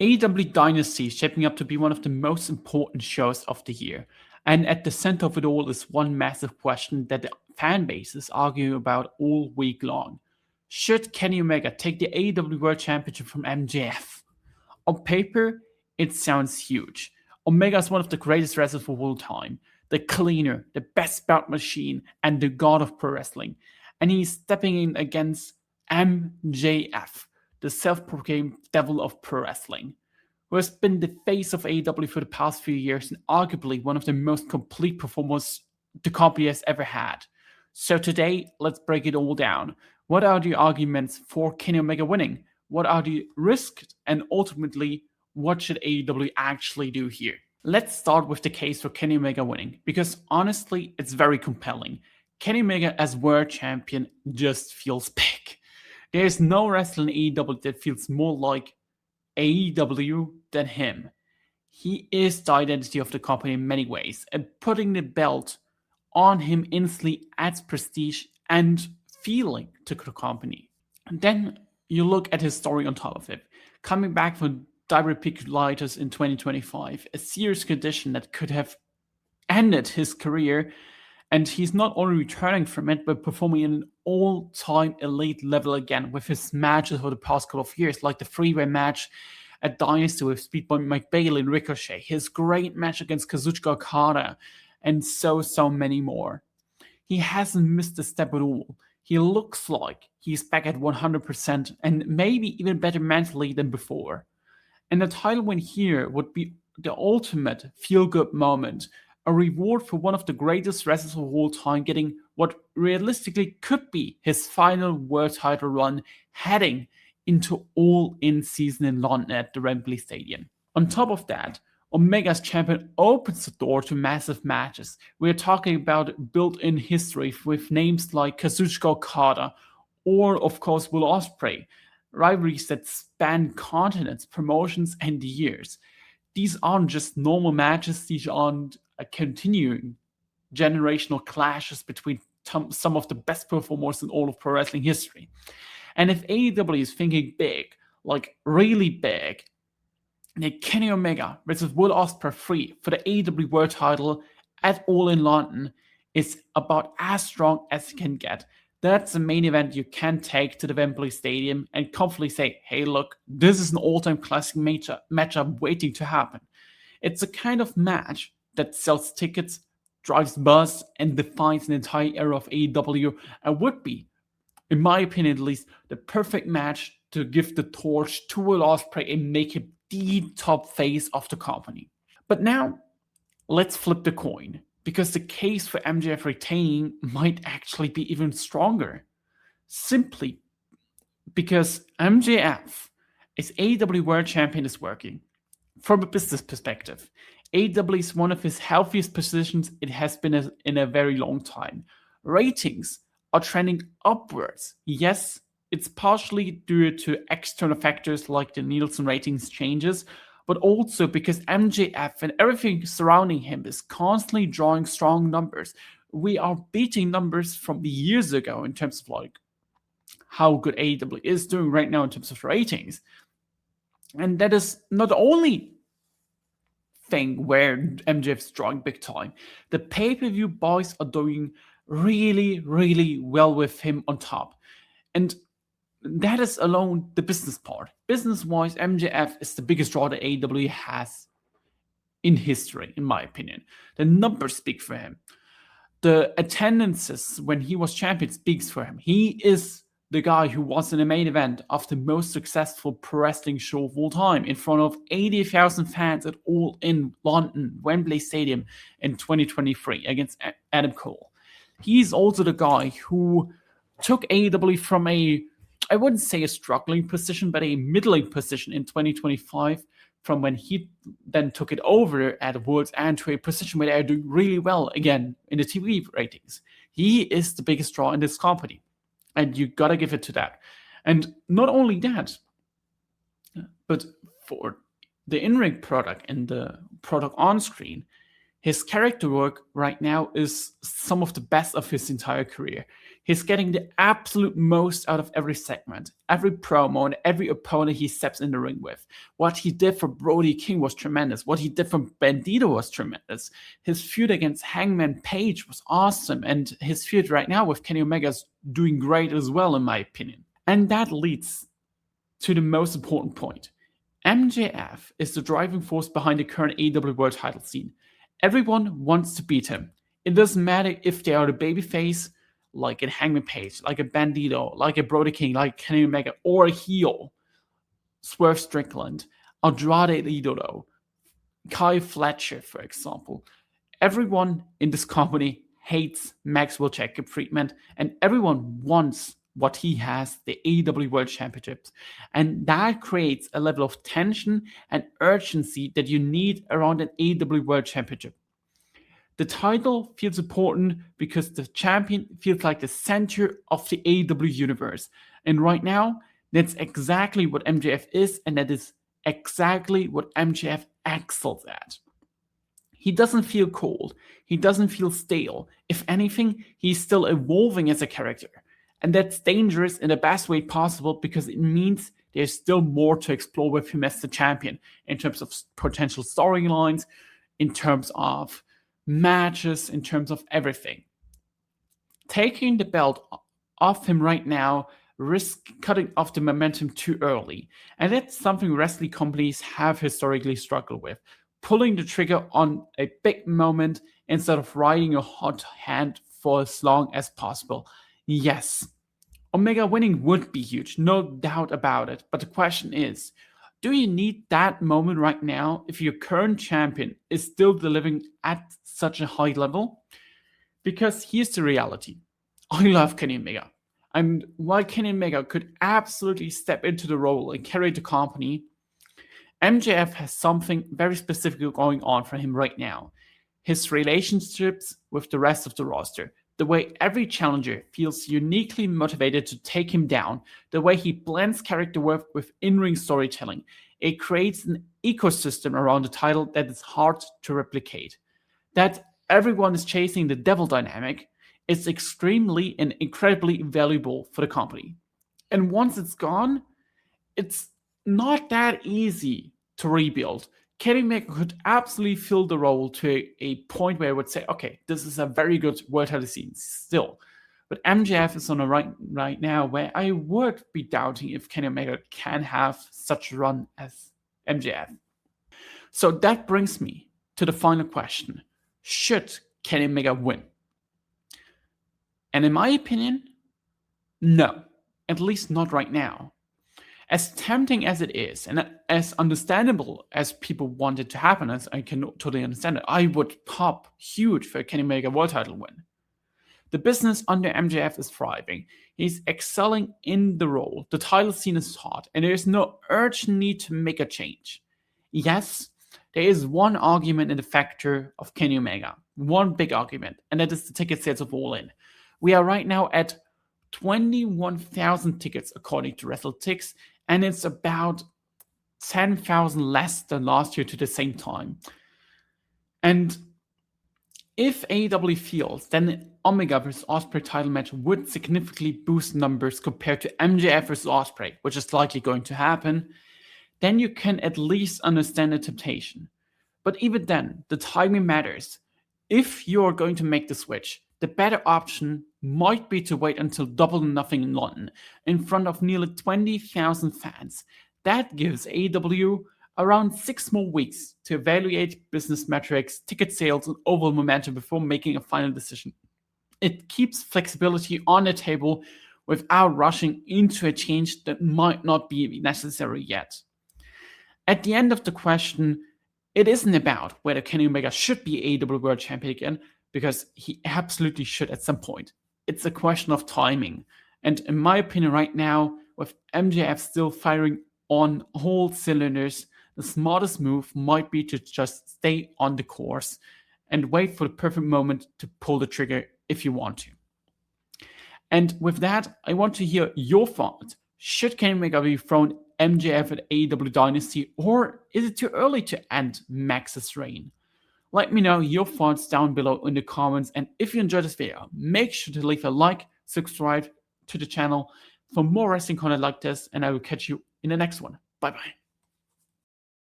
AEW Dynasty is shaping up to be one of the most important shows of the year. And at the center of it all is one massive question that the fan base is arguing about all week long. Should Kenny Omega take the AEW World Championship from MJF? On paper, it sounds huge. Omega is one of the greatest wrestlers of all time, the cleaner, the best bout machine, and the god of pro wrestling. And he's stepping in against MJF, the self-proclaimed devil of pro wrestling, who has been the face of AEW for the past few years and arguably one of the most complete performers the company has ever had. So today, let's break it all down. What are the arguments for Kenny Omega winning? What are the risks? And ultimately, what should AEW actually do here? Let's start with the case for Kenny Omega winning, because honestly, it's very compelling. Kenny Omega as world champion just feels big. There's no wrestler in AEW that feels more like AEW than him. He is the identity of the company in many ways, and putting the belt on him instantly adds prestige and feeling to the company. And then you look at his story on top of it. Coming back from diverticulitis in 2025, a serious condition that could have ended his career, and he's not only returning from it, but performing in an all-time elite level again with his matches over the past couple of years, like the three-way match at Dynasty with Speedboy Mike Bailey and Ricochet, his great match against Kazuchika Okada, and so many more. He hasn't missed a step at all. He looks like he's back at 100% and maybe even better mentally than before. And the title win here would be the ultimate feel-good moment, a reward for one of the greatest wrestlers of all time getting what realistically could be his final world title run heading into All-In season in London at the Wembley Stadium. On top of that, Omega's champion opens the door to massive matches. We're talking about built-in history with names like Kazuchika Okada or, of course, Will Ospreay, rivalries that span continents, promotions, and years. These aren't just normal matches, these aren't continuing generational clashes between some of the best performers in all of pro wrestling history. And if AEW is thinking big, like really big, then Kenny Omega versus Will Ospreay 3 for the AEW World title at All in London is about as strong as it can get. That's a main event you can take to the Wembley Stadium and confidently say, hey, look, this is an all-time classic matchup waiting to happen. It's a kind of match that sells tickets, drives buzz, and defines an entire era of AEW, and would be, in my opinion at least, the perfect match to give the torch to Will Ospreay and make him the top face of the company. But now, let's flip the coin, because the case for MJF retaining might actually be even stronger. Simply because MJF as AEW World Champion is working. From a business perspective, AEW is one of his healthiest positions it has been in a very long time. Ratings are trending upwards. Yes, it's partially due to external factors like the Nielsen ratings changes, but also because MJF and everything surrounding him is constantly drawing strong numbers. We are beating numbers from years ago in terms of like how good AEW is doing right now in terms of ratings. And that is not the only thing where MJF's drawing big time. The pay-per-view boys are doing really, really well with him on top. And that is alone the business part. Business-wise, MJF is the biggest draw that AEW has in history, in my opinion. The numbers speak for him. The attendances when he was champion speaks for him. He is the guy who was in the main event of the most successful pro wrestling show of all time in front of 80,000 fans at All in London, Wembley Stadium in 2023 against Adam Cole. He's also the guy who took AEW from I wouldn't say a struggling position, but a middling position in 2025 from when he then took it over at World's End to a position where they're doing really well again in the TV ratings. He is the biggest draw in this company, and you gotta give it to that. And not only that, but for the in-ring product and the product on screen, his character work right now is some of the best of his entire career. He's getting the absolute most out of every segment, every promo, and every opponent he steps in the ring with. What he did for Brody King was tremendous. What he did for Bandito was tremendous. His feud against Hangman Page was awesome, and his feud right now with Kenny Omega is doing great as well, in my opinion. And that leads to the most important point. MJF is the driving force behind the current AEW World title scene. Everyone wants to beat him. It doesn't matter if they are the babyface, like a Hangman Page, like a Bandito, like a Brody King, like Kenny Omega, or a heel, Swerve Strickland, Andrade Idolo, Kai Fletcher, for example. Everyone in this company hates Maxwell Jacob Friedman, and everyone wants what he has, the AEW World Championships. And that creates a level of tension and urgency that you need around an AEW World Championship. The title feels important because the champion feels like the center of the AEW universe. And right now, that's exactly what MJF is, and that is exactly what MJF excels at. He doesn't feel cold. He doesn't feel stale. If anything, he's still evolving as a character. And that's dangerous in the best way possible because it means there's still more to explore with him as the champion in terms of potential storylines, in terms of matches, in terms of everything. Taking the belt off him right now risks cutting off the momentum too early. And that's something wrestling companies have historically struggled with. Pulling the trigger on a big moment instead of riding a hot hand for as long as possible. Yes, Omega winning would be huge, no doubt about it. But the question is, do you need that moment right now if your current champion is still delivering at such a high level? Because here's the reality. I love Kenny Omega. And while Kenny Omega could absolutely step into the role and carry the company, MJF has something very specific going on for him right now. His relationships with the rest of the roster, the way every challenger feels uniquely motivated to take him down, the way he blends character work with in-ring storytelling. It creates an ecosystem around the title that is hard to replicate. That everyone is chasing the devil dynamic is extremely and incredibly valuable for the company. And once it's gone, it's not that easy to rebuild. Kenny Omega could absolutely fill the role to a point where I would say, okay, this is a very good world title scene still. But MJF is on a right now where I would be doubting if Kenny Omega can have such a run as MJF. So that brings me to the final question. Should Kenny Omega win? And in my opinion, no. At least not right now. As tempting as it is, and as understandable as people want it to happen, as I can totally understand it, I would pop huge for a Kenny Omega world title win. The business under MJF is thriving. He's excelling in the role. The title scene is hot, and there is no urgent need to make a change. Yes, there is one argument in the factor of Kenny Omega. One big argument, and that is the ticket sales of All In. We are right now at 21,000 tickets according to WrestleTix, and it's about 10,000 less than last year to the same time. And if AEW feels, then the Omega vs. Ospreay title match would significantly boost numbers compared to MJF vs. Ospreay, which is likely going to happen, then you can at least understand the temptation. But even then, the timing matters. If you're going to make the switch, the better option might be to wait until Double or Nothing in London in front of nearly 20,000 fans. That gives AEW around 6 more weeks to evaluate business metrics, ticket sales, and overall momentum before making a final decision. It keeps flexibility on the table without rushing into a change that might not be necessary yet. At the end of the question, it isn't about whether Kenny Omega should be AEW World Champion again, because he absolutely should at some point. It's a question of timing. And in my opinion right now, with MJF still firing on all cylinders, the smartest move might be to just stay on the course and wait for the perfect moment to pull the trigger if you want to. And with that, I want to hear your thoughts. Should Kenny Omega be thrown MJF at AEW Dynasty, or is it too early to end Max's reign? Let me know your thoughts down below in the comments, and if you enjoyed this video, make sure to leave a like, subscribe to the channel for more wrestling content like this, and I will catch you in the next one. Bye-bye.